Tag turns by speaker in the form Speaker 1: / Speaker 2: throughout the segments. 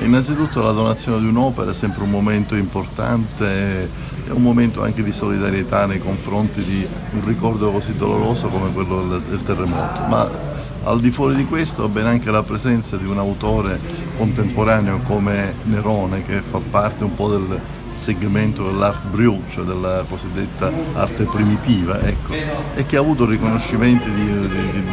Speaker 1: Innanzitutto la donazione di un'opera è sempre un momento importante, è un momento anche di solidarietà nei confronti di un ricordo così doloroso come quello del terremoto, ma al di fuori di questo va bene anche la presenza di un autore contemporaneo come Nerone, che fa parte un po' del segmento dell'art brut, cioè della cosiddetta arte primitiva, ecco, e che ha avuto riconoscimenti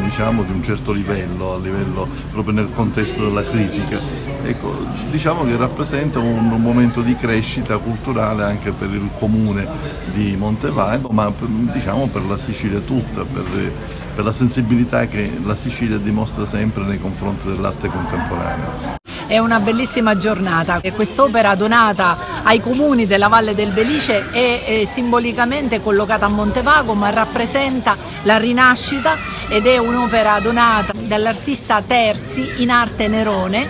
Speaker 1: diciamo, di un certo livello, a livello proprio nel contesto della critica. Ecco, diciamo che rappresenta un momento di crescita culturale anche per il comune di Montevago, ma diciamo per la Sicilia tutta, per la sensibilità che la Sicilia dimostra sempre nei confronti dell'arte contemporanea.
Speaker 2: È una bellissima giornata e quest'opera donata ai comuni della Valle del Belice è simbolicamente collocata a Montevago, ma rappresenta la rinascita ed è un'opera donata dall'artista Terzi in arte Nerone,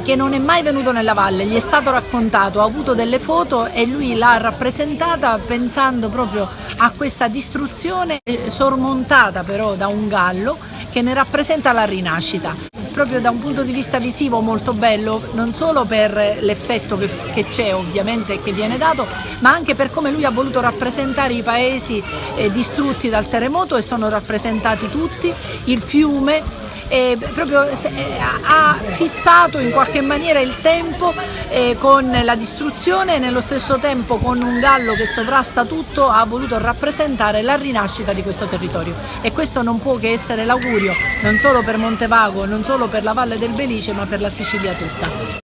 Speaker 2: che non è mai venuto nella valle, gli è stato raccontato, ha avuto delle foto e lui l'ha rappresentata pensando proprio a questa distruzione sormontata però da un gallo che ne rappresenta la rinascita. Proprio da un punto di vista visivo molto bello, non solo per l'effetto che c'è ovviamente e che viene dato, ma anche per come lui ha voluto rappresentare i paesi distrutti dal terremoto, e sono rappresentati tutti, il fiume, proprio ha fissato in qualche maniera il tempo con la distruzione e nello stesso tempo con un gallo che sovrasta tutto ha voluto rappresentare la rinascita di questo territorio, e questo non può che essere l'augurio non solo per Montevago, non solo per la Valle del Belice, ma per la Sicilia tutta.